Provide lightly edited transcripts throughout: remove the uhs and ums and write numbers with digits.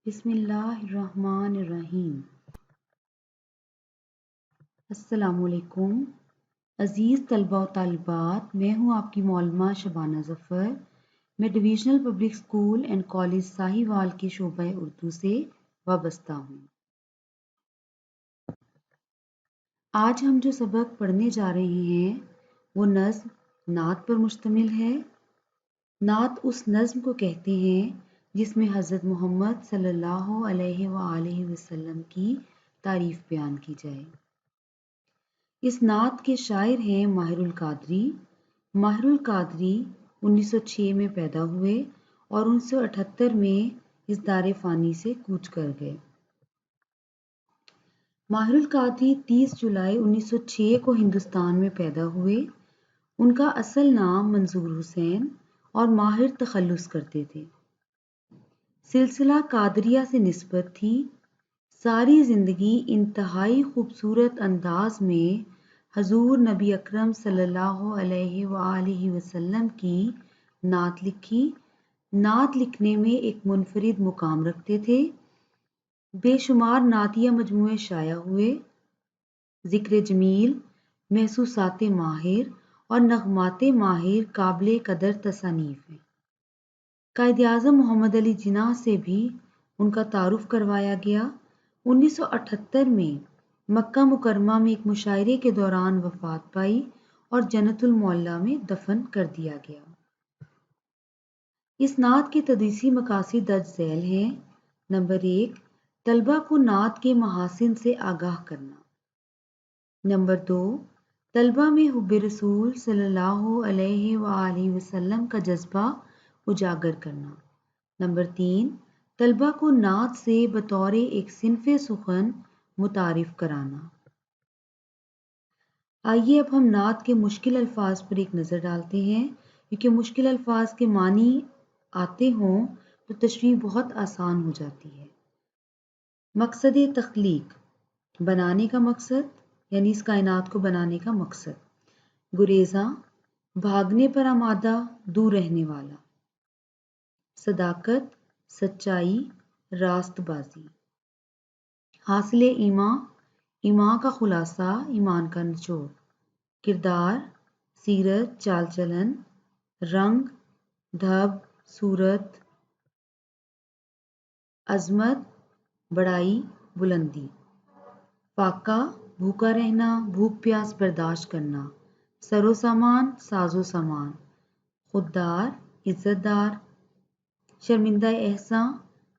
بسم اللہ الرحمن الرحیم۔ السلام علیکم عزیز طلبہ و طالبات، میں ہوں آپ کی معلمہ شبانہ ظفر۔ میں divisional public school and college Sahiwal کے شعبہ اردو سے وابستہ ہوں۔ آج ہم جو سبق پڑھنے جا رہے ہیں وہ نظم نعت پر مشتمل ہے۔ نعت اس نظم کو کہتے ہیں جس میں حضرت محمد صلی اللہ علیہ وآلہ وسلم کی تعریف بیان کی جائے۔ اس نعت کے شاعر ہیں ماہر القادری۔ ماہر القادری 1906 میں پیدا ہوئے اور 1978 میں اس دار فانی سے کوچ کر گئے۔ ماہر القادری 30 جولائی 1906 کو ہندوستان میں پیدا ہوئے۔ ان کا اصل نام منظور حسین اور ماہر تخلص کرتے تھے۔ سلسلہ قادریہ سے نسبت تھی۔ ساری زندگی انتہائی خوبصورت انداز میں حضور نبی اکرم صلی اللہ علیہ وآلہ وسلم کی نعت لکھی۔ نعت لکھنے میں ایک منفرد مقام رکھتے تھے۔ بے شمار نعتیہ مجموعے شائع ہوئے۔ ذکر جمیل، محسوسات ماہر اور نغمات ماہر قابل قدر تصانیف ہیں۔ قائد اعظم محمد علی جناح سے بھی ان کا تعارف کروایا گیا۔ 1978 میں مکہ مکرمہ میں ایک مشاعرے کے دوران وفات پائی اور جنت المعلیٰ میں دفن کر دیا گیا۔ اس نعت کے تدریسی مقاصد درج ذیل ہیں۔ نمبر 1، طلبہ کو نعت کے محاسن سے آگاہ کرنا۔ نمبر 2، طلبہ میں حب رسول صلی اللہ علیہ وآلہ وسلم کا جذبہ اجاگر کرنا۔ نمبر 3، طلبہ کو نعت سے بطور ایک صنف سخن متعارف کرانا۔ آئیے اب ہم نعت کے مشکل الفاظ پر ایک نظر ڈالتے ہیں۔ کیونکہ مشکل الفاظ کے معنی آتے ہوں تو تشریح بہت آسان ہو جاتی ہے۔ مقصد تخلیق، بنانے کا مقصد، یعنی اس کائنات کو بنانے کا مقصد۔ گریزاں، بھاگنے پر آمادہ، دور رہنے والا۔ صداقت، سچائی، راست بازی۔ حاصل ایمان، ایمان کا خلاصہ، ایمان کا نچوڑ۔ کردار، سیرت، چال چلن۔ رنگ، دھب، صورت۔ عظمت، بڑائی، بلندی۔ فاقہ، بھوکا رہنا، بھوک پیاس برداشت کرنا۔ سر و سامان، ساز و سامان۔ خوددار، عزت دار۔ شرمندہ احسان،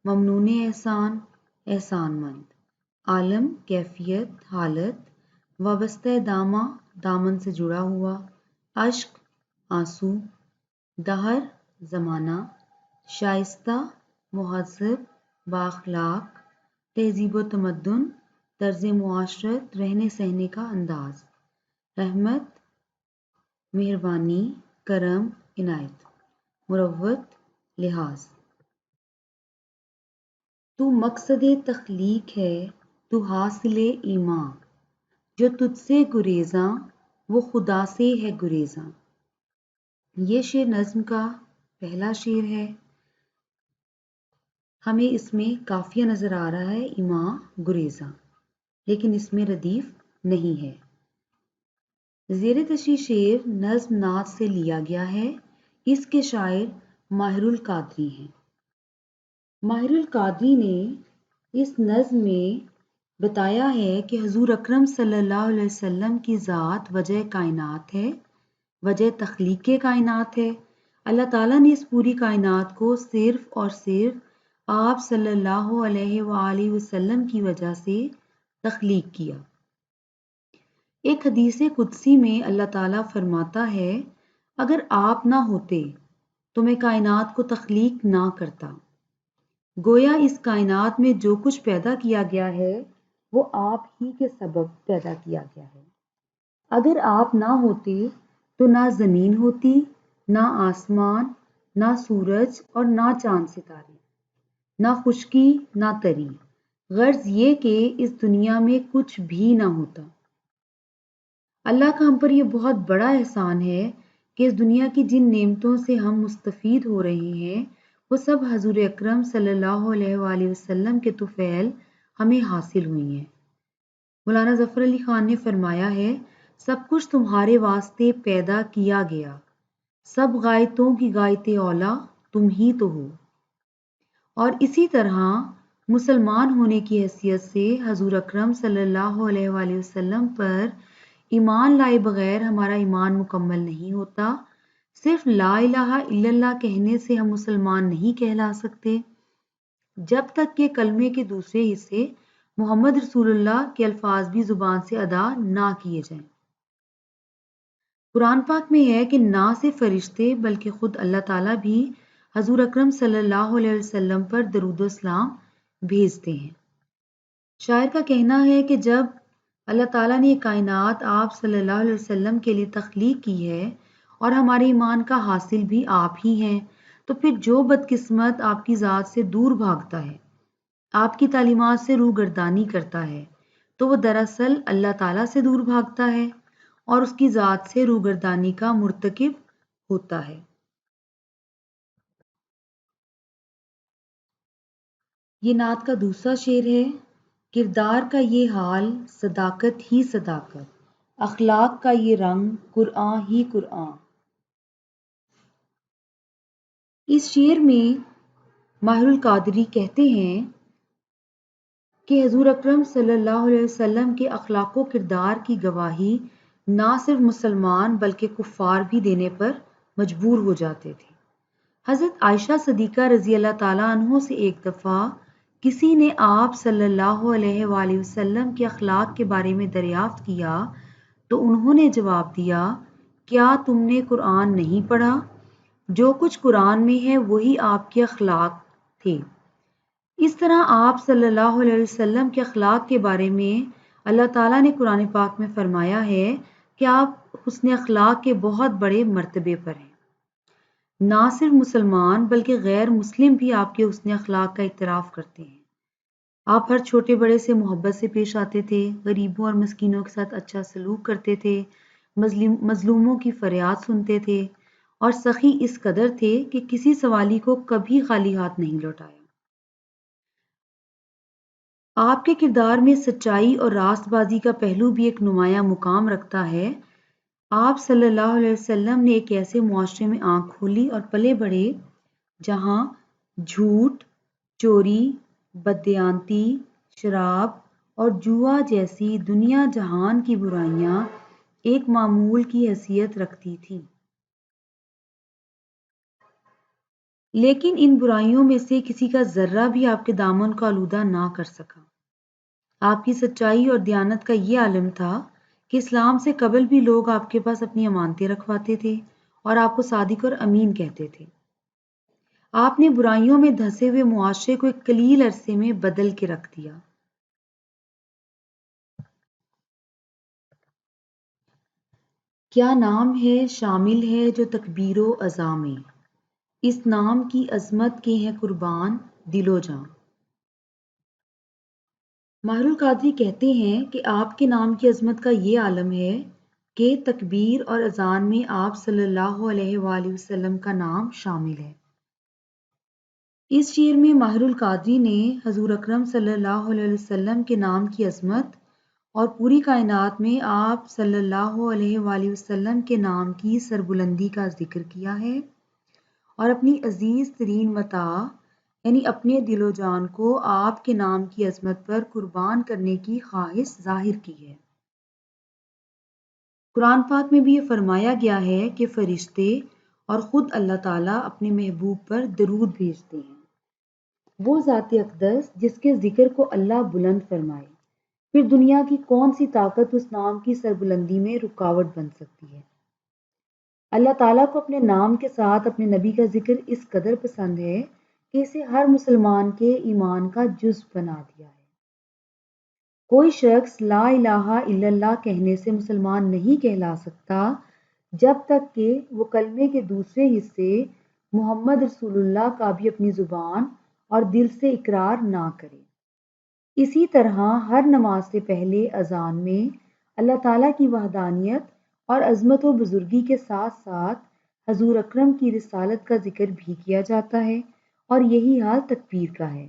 ممنون احسان، احسان مند۔ عالم، کیفیت، حالت۔ وابستہ دامہ، دامن سے جڑا ہوا۔ اشک، آنسو۔ دہر، زمانہ۔ شائستہ، مہذب، بااخلاق۔ تہذیب و تمدن، طرز معاشرت، رہنے سہنے کا انداز۔ رحمت، مہربانی، کرم، عنایت۔ مروت، لحاظ۔ تو مقصد تخلیق ہے، تو حاصل ایمان، جو تجھ سے گریزاں، وہ خدا سے ہے گریزاں۔ یہ شعر نظم کا پہلا شعر ہے۔ ہمیں اس میں قافیہ نظر آ رہا ہے ایمان گریزاں، لیکن اس میں ردیف نہیں ہے۔ زیر تشریح شعر نظم نعت سے لیا گیا ہے۔ اس کے شاعر ماہر القادری ہیں۔ ماہر القادری نے اس نظم میں بتایا ہے کہ حضور اکرم صلی اللہ علیہ وسلم کی ذات وجہ کائنات ہے، وجہ تخلیق کائنات ہے۔ اللہ تعالیٰ نے اس پوری کائنات کو صرف اور صرف آپ صلی اللہ علیہ وآلہ وسلم کی وجہ سے تخلیق کیا۔ ایک حدیث قدسی میں اللہ تعالیٰ فرماتا ہے، اگر آپ نہ ہوتے تو میں کائنات کو تخلیق نہ کرتا۔ گویا اس کائنات میں جو کچھ پیدا کیا گیا ہے وہ آپ ہی کے سبب پیدا کیا گیا ہے۔ اگر آپ نہ ہوتے تو نہ زمین ہوتی، نہ آسمان، نہ سورج اور نہ چاند ستارے، نہ خشکی نہ تری، غرض یہ کہ اس دنیا میں کچھ بھی نہ ہوتا۔ اللہ کا ہم پر یہ بہت بڑا احسان ہے کہ اس دنیا کی جن نعمتوں سے ہم مستفید ہو رہے ہیں وہ سب حضور اکرم صلی اللہ علیہ وآلہ وسلم کے طفیل ہمیں حاصل ہوئی ہیں۔ مولانا ظفر علی خان نے فرمایا ہے، سب کچھ تمہارے واسطے پیدا کیا گیا، سب غایتوں کی غایت اولا تم ہی تو ہو۔ اور اسی طرح مسلمان ہونے کی حیثیت سے حضور اکرم صلی اللہ علیہ وآلہ وسلم پر ایمان لائے بغیر ہمارا ایمان مکمل نہیں ہوتا۔ صرف لا الہ الا اللہ کہنے سے ہم مسلمان نہیں کہلا سکتے جب تک کہ کلمے کے دوسرے حصے محمد رسول اللہ کے الفاظ بھی زبان سے ادا نہ کیے جائیں۔ قرآن پاک میں ہے کہ نہ صرف فرشتے بلکہ خود اللہ تعالیٰ بھی حضور اکرم صلی اللہ علیہ وسلم پر درود و سلام بھیجتے ہیں۔ شاعر کا کہنا ہے کہ جب اللہ تعالیٰ نے یہ کائنات آپ صلی اللہ علیہ وسلم کے لیے تخلیق کی ہے اور ہمارے ایمان کا حاصل بھی آپ ہی ہیں، تو پھر جو بدقسمت آپ کی ذات سے دور بھاگتا ہے، آپ کی تعلیمات سے روگردانی کرتا ہے، تو وہ دراصل اللہ تعالیٰ سے دور بھاگتا ہے اور اس کی ذات سے روگردانی کا مرتکب ہوتا ہے۔ یہ نعت کا دوسرا شعر ہے، کردار کا یہ حال صداقت ہی صداقت، اخلاق کا یہ رنگ قرآن ہی قرآن۔ اس شعر میں ماہر القادری کہتے ہیں کہ حضور اکرم صلی اللہ علیہ وسلم کے اخلاق و کردار کی گواہی نہ صرف مسلمان بلکہ کفار بھی دینے پر مجبور ہو جاتے تھے۔ حضرت عائشہ صدیقہ رضی اللہ تعالیٰ عنہ سے ایک دفعہ کسی نے آپ صلی اللہ علیہ وآلہ وسلم کے اخلاق کے بارے میں دریافت کیا تو انہوں نے جواب دیا، کیا تم نے قرآن نہیں پڑھا؟ جو کچھ قرآن میں ہے وہی آپ کے اخلاق تھے۔ اس طرح آپ صلی اللہ علیہ وسلم کے اخلاق کے بارے میں اللہ تعالیٰ نے قرآن پاک میں فرمایا ہے کہ آپ حسن اخلاق کے بہت بڑے مرتبے پر ہیں۔ نہ صرف مسلمان بلکہ غیر مسلم بھی آپ کے حسن اخلاق کا اعتراف کرتے ہیں۔ آپ ہر چھوٹے بڑے سے محبت سے پیش آتے تھے، غریبوں اور مسکینوں کے ساتھ اچھا سلوک کرتے تھے، مظلوموں کی فریاد سنتے تھے اور سخی اس قدر تھے کہ کسی سوالی کو کبھی خالی ہاتھ نہیں لوٹایا۔ آپ کے کردار میں سچائی اور راست بازی کا پہلو بھی ایک نمایاں مقام رکھتا ہے۔ آپ صلی اللہ علیہ وسلم نے ایک ایسے معاشرے میں آنکھ کھولی اور پلے بڑھے جہاں جھوٹ، چوری، بددیانتی، شراب اور جوا جیسی دنیا جہان کی برائیاں ایک معمول کی حیثیت رکھتی تھیں۔ لیکن ان برائیوں میں سے کسی کا ذرہ بھی آپ کے دامن کو آلودہ نہ کر سکا۔ آپ کی سچائی اور دیانت کا یہ عالم تھا کہ اسلام سے قبل بھی لوگ آپ کے پاس اپنی امانتیں رکھواتے تھے اور آپ کو صادق اور امین کہتے تھے۔ آپ نے برائیوں میں دھسے ہوئے معاشرے کو ایک قلیل عرصے میں بدل کے رکھ دیا۔ کیا نام ہے شامل ہے جو تکبیر و عزا میں، اس نام کی عظمت کے ہیں قربان دل و جاں۔ ماہر القادری کہتے ہیں کہ آپ کے نام کی عظمت کا یہ عالم ہے کہ تکبیر اور اذان میں آپ صلی اللہ علیہ وآلہ وسلم کا نام شامل ہے۔ اس شعر میں ماہر القادری نے حضور اکرم صلی اللہ علیہ وسلم کے نام کی عظمت اور پوری کائنات میں آپ صلی اللہ علیہ وآلہ وسلم کے نام کی سربلندی کا ذکر کیا ہے اور اپنی عزیز ترین متاع یعنی اپنے دل و جان کو آپ کے نام کی عظمت پر قربان کرنے کی خواہش ظاہر کی ہے۔ قرآن پاک میں بھی یہ فرمایا گیا ہے کہ فرشتے اور خود اللہ تعالیٰ اپنے محبوب پر درود بھیجتے ہیں۔ وہ ذات اقدس جس کے ذکر کو اللہ بلند فرمائے، پھر دنیا کی کون سی طاقت اس نام کی سربلندی میں رکاوٹ بن سکتی ہے؟ اللہ تعالیٰ کو اپنے نام کے ساتھ اپنے نبی کا ذکر اس قدر پسند ہے کہ اسے ہر مسلمان کے ایمان کا جزو بنا دیا ہے۔ کوئی شخص لا الہ الا اللہ کہنے سے مسلمان نہیں کہلا سکتا جب تک کہ وہ کلمے کے دوسرے حصے محمد رسول اللہ کا بھی اپنی زبان اور دل سے اقرار نہ کرے۔ اسی طرح ہر نماز سے پہلے اذان میں اللہ تعالیٰ کی وحدانیت اور عظمت و بزرگی کے ساتھ ساتھ حضور اکرم کی رسالت کا ذکر بھی کیا جاتا ہے اور یہی حال تکبیر کا ہے۔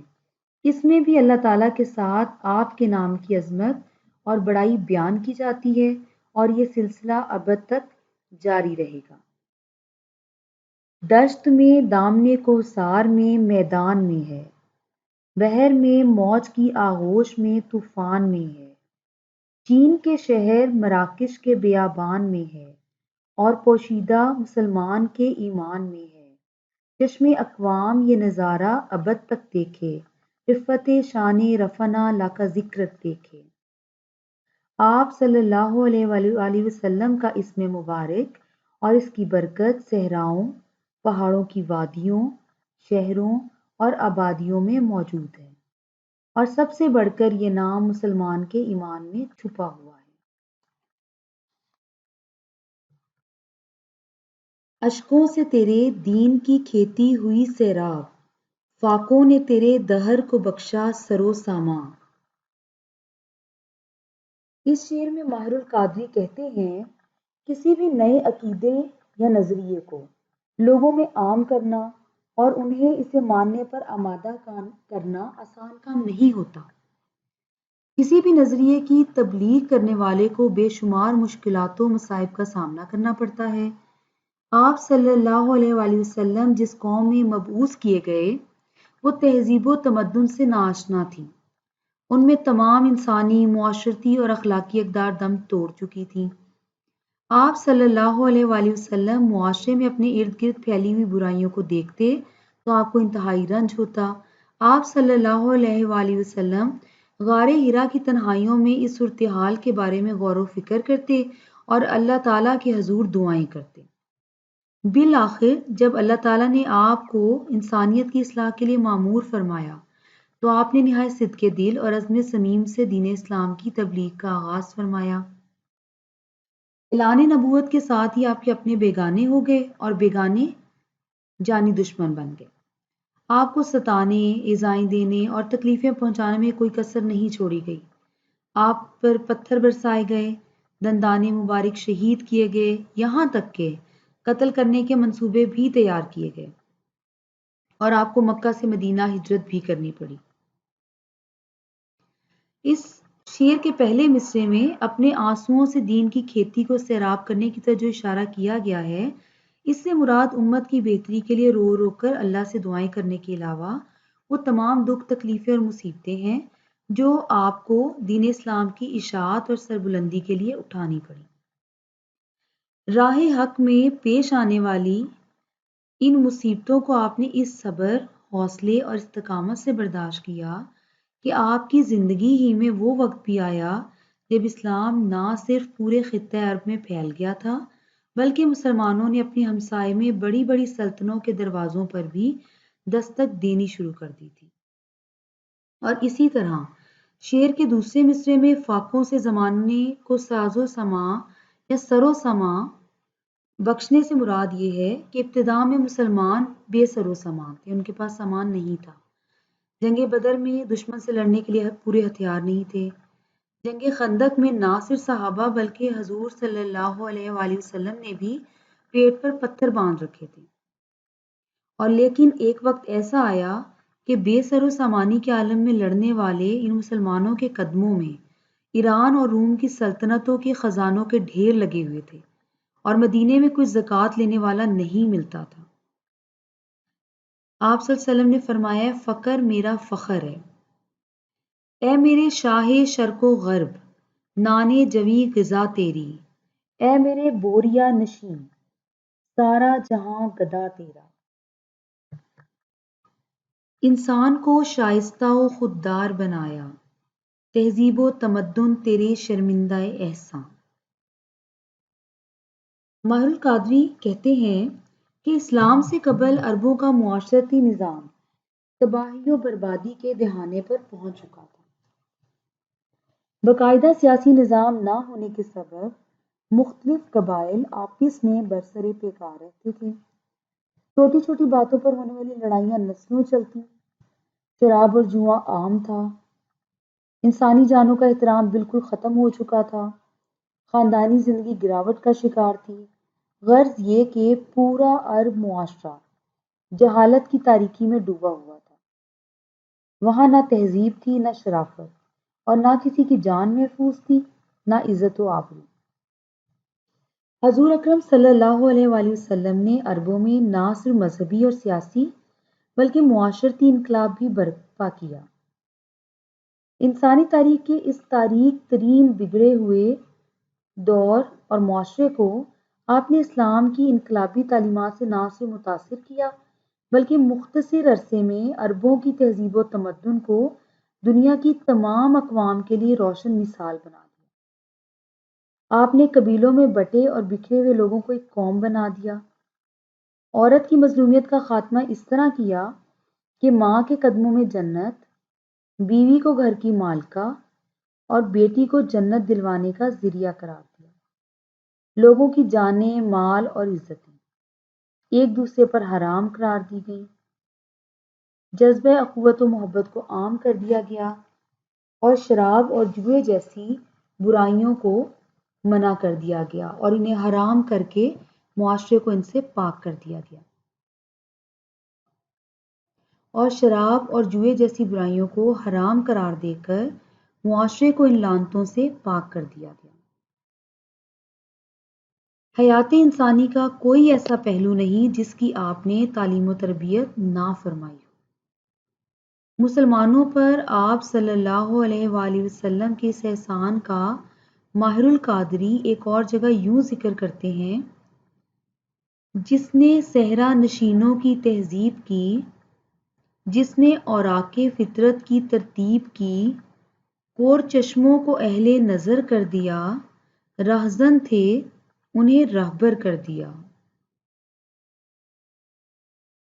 اس میں بھی اللہ تعالیٰ کے ساتھ آپ کے نام کی عظمت اور بڑائی بیان کی جاتی ہے اور یہ سلسلہ ابد تک جاری رہے گا۔ دشت میں دامنے کوثر میں میدان میں ہے، بحر میں موج کی آغوش میں طوفان میں ہے، چین کے شہر مراکش کے بیابان میں ہے اور پوشیدہ مسلمان کے ایمان میں ہے۔ چشم اقوام یہ نظارہ ابد تک دیکھے، عفت شان رفنا لاکا ذکر دیکھے۔ آپ صلی اللہ علیہ وآلہ وسلم کا اسم مبارک اور اس کی برکت صحراؤں، پہاڑوں کی وادیوں، شہروں اور آبادیوں میں موجود ہے، اور سب سے بڑھ کر یہ نام مسلمان کے ایمان میں چھپا ہوا ہے۔ اشکوں سے تیرے دین کی کھیتی ہوئی سیراب، فاقوں نے تیرے دہر کو بخشا سر و ساما۔ اس شعر میں ماہر القادری کہتے ہیں، کسی بھی نئے عقیدے یا نظریے کو لوگوں میں عام کرنا اور انہیں اسے ماننے پر آمادہ کرنا آسان کام نہیں ہوتا۔ کسی بھی نظریے کی تبلیغ کرنے والے کو بے شمار مشکلات و مصائب کا سامنا کرنا پڑتا ہے۔ آپ صلی اللہ علیہ وآلہ وسلم جس قوم میں مبعوث کیے گئے وہ تہذیب و تمدن سے ناآشنا تھی۔ ان میں تمام انسانی، معاشرتی اور اخلاقی اقدار دم توڑ چکی تھیں۔ آپ صلی اللہ علیہ وآلہ وسلم معاشرے میں اپنے ارد گرد پھیلی ہوئی برائیوں کو دیکھتے تو آپ کو انتہائی رنج ہوتا۔ آپ صلی اللہ علیہ وآلہ وسلم غار حرا کی تنہائیوں میں اس صورتحال کے بارے میں غور و فکر کرتے اور اللہ تعالیٰ کے حضور دعائیں کرتے۔ بالآخر جب اللہ تعالیٰ نے آپ کو انسانیت کی اصلاح کے لیے مامور فرمایا تو آپ نے نہایت صدق دل اور عزم صمیم سے دین اسلام کی تبلیغ کا آغاز فرمایا۔ اعلان نبوت کے ساتھ ہی آپ کے اپنے بیگانے ہو گئے اور بیگانے جانی دشمن بن گئے۔ آپ کو ستانے، ایذائیں دینے اور تکلیفیں پہنچانے میں کوئی کسر نہیں چھوڑی گئی۔ آپ پر پتھر برسائے گئے، دندان مبارک شہید کیے گئے، یہاں تک کہ قتل کرنے کے منصوبے بھی تیار کیے گئے اور آپ کو مکہ سے مدینہ ہجرت بھی کرنی پڑی۔ اس شعر کے پہلے مصرعے میں اپنے آنسوؤں سے دین کی کھیتی کو سیراب کرنے کی طرف جو اشارہ کیا گیا ہے، اس سے مراد امت کی بہتری کے لیے رو رو کر اللہ سے دعائیں کرنے کے علاوہ وہ تمام دکھ، تکلیفیں اور مصیبتیں ہیں جو آپ کو دین اسلام کی اشاعت اور سربلندی کے لیے اٹھانی پڑی۔ راہ حق میں پیش آنے والی ان مصیبتوں کو آپ نے اس صبر، حوصلے اور استقامت سے برداشت کیا کہ آپ کی زندگی ہی میں وہ وقت بھی آیا جب اسلام نہ صرف پورے خطہ عرب میں پھیل گیا تھا بلکہ مسلمانوں نے اپنے ہمسائے میں بڑی بڑی سلطنتوں کے دروازوں پر بھی دستک دینی شروع کر دی تھی۔ اور اسی طرح شعر کے دوسرے مصرعے میں فاقوں سے زمانے کو ساز و سماع یا سر و سماع بخشنے سے مراد یہ ہے کہ ابتدا میں مسلمان بے سر و سامان تھے، ان کے پاس سامان نہیں تھا۔ جنگ بدر میں دشمن سے لڑنے کے لیے پورے ہتھیار نہیں تھے۔ جنگ خندق میں نہ صرف صحابہ بلکہ حضور صلی اللہ علیہ وآلہ وسلم نے بھی پیٹ پر پتھر باندھ رکھے تھے۔ اور لیکن ایک وقت ایسا آیا کہ بے سر و سامانی کے عالم میں لڑنے والے ان مسلمانوں کے قدموں میں ایران اور روم کی سلطنتوں کے خزانوں کے ڈھیر لگے ہوئے تھے اور مدینے میں کوئی زکوٰۃ لینے والا نہیں ملتا تھا۔ آپ صلی اللہ علیہ وسلم نے فرمایا، فقر میرا فخر ہے۔ اے میرے شاہ شرق و غرب، نانے جوی غذا تیری، اے میرے بوریا نشین، سارا جہاں گدا تیرا۔ انسان کو شائستہ و خوددار بنایا، تہذیب و تمدن تیرے شرمندہ احسان۔ ماہر القادری کہتے ہیں کہ اسلام سے قبل عربوں کا معاشرتی نظام تباہی و بربادی کے دہانے پر پہنچ چکا تھا۔ باقاعدہ سیاسی نظام نہ ہونے کے سبب مختلف قبائل آپس میں برسر پیکار رہتے تھے۔ چھوٹی چھوٹی باتوں پر ہونے والی لڑائیاں نسلوں چلتی، شراب اور جوا عام تھا، انسانی جانوں کا احترام بالکل ختم ہو چکا تھا، خاندانی زندگی گراوٹ کا شکار تھی۔ غرض یہ کہ پورا عرب معاشرہ جہالت کی تاریکی میں ڈوبا ہوا تھا۔ وہاں نہ تہذیب تھی، نہ شرافت، اور نہ کسی کی جان محفوظ تھی، نہ عزت و آبرو۔ حضور اکرم صلی اللہ علیہ وآلہ وسلم نے عربوں میں نہ صرف مذہبی اور سیاسی بلکہ معاشرتی انقلاب بھی برپا کیا۔ انسانی تاریخ کے اس تاریک ترین بگڑے ہوئے دور اور معاشرے کو آپ نے اسلام کی انقلابی تعلیمات سے نہ صرف متاثر کیا بلکہ مختصر عرصے میں عربوں کی تہذیب و تمدن کو دنیا کی تمام اقوام کے لیے روشن مثال بنا دیا۔ آپ نے قبیلوں میں بٹے اور بکھرے ہوئے لوگوں کو ایک قوم بنا دیا۔ عورت کی مظلومیت کا خاتمہ اس طرح کیا کہ ماں کے قدموں میں جنت، بیوی کو گھر کی مالکہ اور بیٹی کو جنت دلوانے کا ذریعہ قرار دیا۔ لوگوں کی جانیں، مال اور عزتیں ایک دوسرے پر حرام قرار دی گئیں۔ جذبہ اخوت و محبت کو عام کر دیا گیا اور شراب اور جوئے جیسی برائیوں کو منع کر دیا گیا اور انہیں حرام کر کے معاشرے کو ان سے پاک کر دیا گیا۔ اور شراب اور جوئے جیسی برائیوں کو حرام قرار دے کر معاشرے کو ان لعنتوں سے پاک کر دیا گیا۔ حیات انسانی کا کوئی ایسا پہلو نہیں جس کی آپ نے تعلیم و تربیت نہ فرمائی ہو۔ مسلمانوں پر آپ صلی اللہ علیہ وآلہ وسلم کے اس احسان کا ماہر القادری ایک اور جگہ یوں ذکر کرتے ہیں: جس نے صحرا نشینوں کی تہذیب کی، جس نے اوراق فطرت کی ترتیب کی، کور چشموں کو اہل نظر کر دیا، رہزن تھے انہیں رہبر کر دیا۔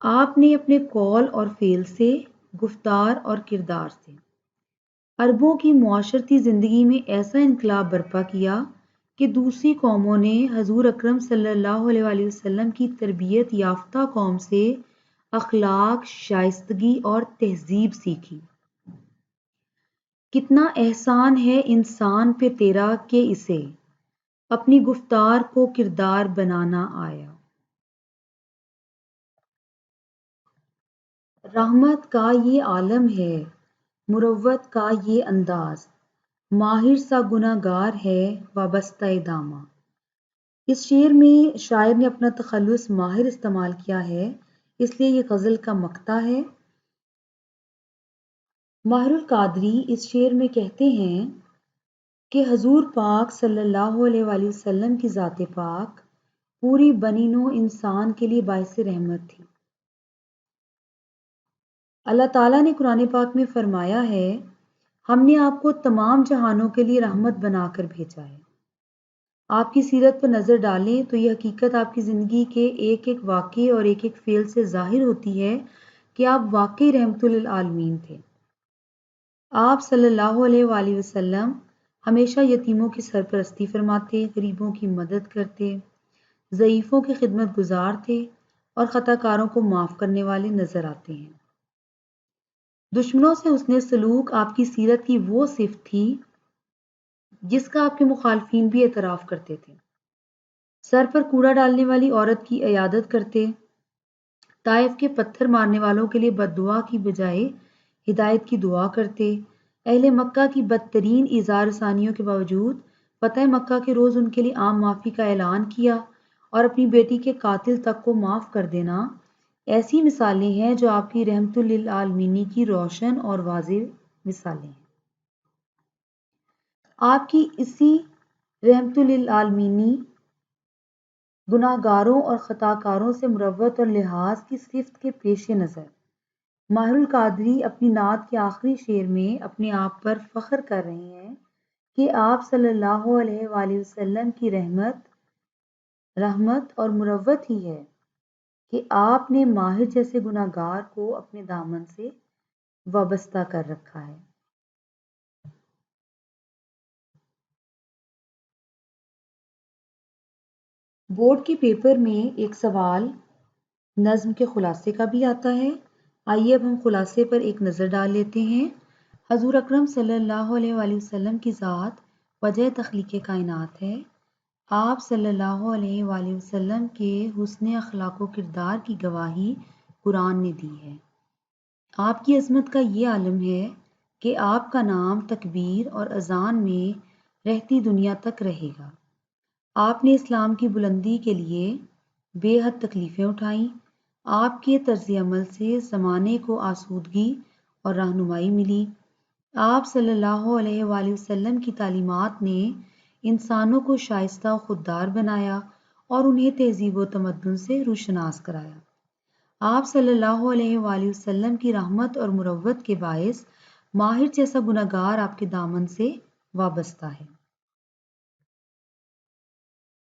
آپ نے اپنے قول اور فعل سے، گفتار اور کردار سے عربوں کی معاشرتی زندگی میں ایسا انقلاب برپا کیا کہ دوسری قوموں نے حضور اکرم صلی اللہ علیہ وآلہ وسلم کی تربیت یافتہ قوم سے اخلاق، شائستگی اور تہذیب سیکھی۔ کتنا احسان ہے انسان پہ تیرا کہ اسے اپنی گفتار کو کردار بنانا آیا۔ رحمت کا یہ عالم ہے، مروت کا یہ انداز، ماہر سا گناہ گار ہے وابستہ داماں۔ اس شعر میں شاعر نے اپنا تخلص ماہر استعمال کیا ہے، اس لیے یہ غزل کا مقطع ہے۔ ماہر القادری اس شعر میں کہتے ہیں کہ حضور پاک صلی اللہ علیہ وآلہ وسلم کی ذات پاک پوری بنی نوع انسان کے لیے باعث رحمت تھی۔ اللہ تعالیٰ نے قرآن پاک میں فرمایا ہے: ہم نے آپ کو تمام جہانوں کے لیے رحمت بنا کر بھیجا ہے۔ آپ کی سیرت پر نظر ڈالیں تو یہ حقیقت آپ کی زندگی کے ایک ایک واقعے اور ایک ایک فعل سے ظاہر ہوتی ہے کہ آپ واقعی رحمت للعالمین تھے۔ آپ صلی اللہ علیہ وآلہ وسلم ہمیشہ یتیموں کی سرپرستی فرماتے، غریبوں کی مدد کرتے، ضعیفوں کی خدمت گزار تھے اور خطا کاروں کو معاف کرنے والے نظر آتے ہیں۔ دشمنوں سے حسن سلوک آپ کی سیرت کی وہ صفت تھی جس کا آپ کے مخالفین بھی اعتراف کرتے تھے۔ سر پر کوڑا ڈالنے والی عورت کی عیادت کرتے، طائف کے پتھر مارنے والوں کے لیے بد دعا کی بجائے ہدایت کی دعا کرتے، اہل مکہ کی بدترین ایذا رسانیوں کے باوجود فتح مکہ کے روز ان کے لیے عام معافی کا اعلان کیا اور اپنی بیٹی کے قاتل تک کو معاف کر دینا، ایسی مثالیں ہیں جو آپ کی رحمت للعالمین کی روشن اور واضح مثالیں ہیں۔ آپ کی اسی رحمت للعالمین گناہ گاروں اور خطا کاروں سے مروت اور لحاظ کی صفت کے پیش نظر ماہر القادری اپنی نعت کے آخری شعر میں اپنے آپ پر فخر کر رہے ہیں کہ آپ صلی اللہ علیہ وآلہ وسلم کی رحمت اور مروت ہی ہے کہ آپ نے ماہر جیسے گناہ گار کو اپنے دامن سے وابستہ کر رکھا ہے۔ بورڈ کے پیپر میں ایک سوال نظم کے خلاصے کا بھی آتا ہے۔ آئیے اب ہم خلاصے پر ایک نظر ڈال لیتے ہیں۔ حضور اکرم صلی اللہ علیہ وآلہ وسلم کی ذات وجہ تخلیق کائنات ہے۔ آپ صلی اللہ علیہ وآلہ وسلم کے حسن اخلاق و کردار کی گواہی قرآن نے دی ہے۔ آپ کی عظمت کا یہ عالم ہے کہ آپ کا نام تکبیر اور اذان میں رہتی دنیا تک رہے گا۔ آپ نے اسلام کی بلندی کے لیے بے حد تکلیفیں اٹھائیں۔ آپ کے طرز عمل سے زمانے کو آسودگی اور رہنمائی ملی۔ آپ صلی اللہ علیہ وآلہ وسلم کی تعلیمات نے انسانوں کو شائستہ و خوددار بنایا اور انہیں تہذیب و تمدن سے روشناس کرایا۔ آپ صلی اللہ علیہ وآلہ وسلم کی رحمت اور مروت کے باعث ماہر جیسا گنہگار آپ کے دامن سے وابستہ ہے۔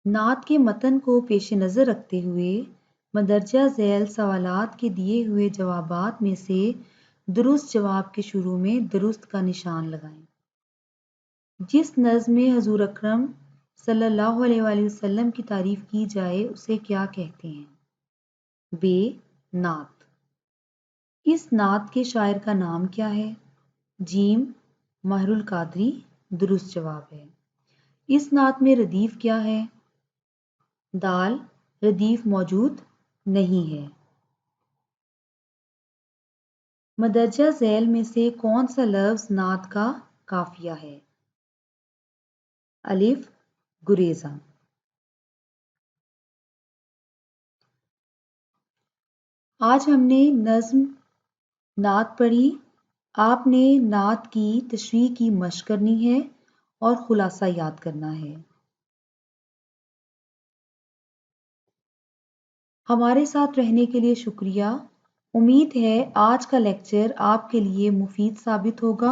نعت کے متن کو پیش نظر رکھتے ہوئے مندرجہ ذیل سوالات کے دیے ہوئے جوابات میں سے درست جواب کے شروع میں درست کا نشان لگائیں۔ جس نظم میں حضور اکرم صلی اللہ علیہ وآلہ وسلم کی تعریف کی جائے اسے کیا کہتے ہیں؟ بے نعت۔ اس نعت کے شاعر کا نام کیا ہے؟ جیم ماہر القادری درست جواب ہے۔ اس نعت میں ردیف کیا ہے؟ دال ردیف موجود نہیں ہے۔ مندرجہ ذیل میں سے کون سا لفظ نعت کا قافیہ ہے؟ الف گریزہ۔ آج ہم نے نظم نعت پڑھی۔ آپ نے نعت کی تشریح کی مشق کرنی ہے اور خلاصہ یاد کرنا ہے۔ ہمارے ساتھ رہنے کے لیے شکریہ۔ امید ہے آج کا لیکچر آپ کے لیے مفید ثابت ہوگا۔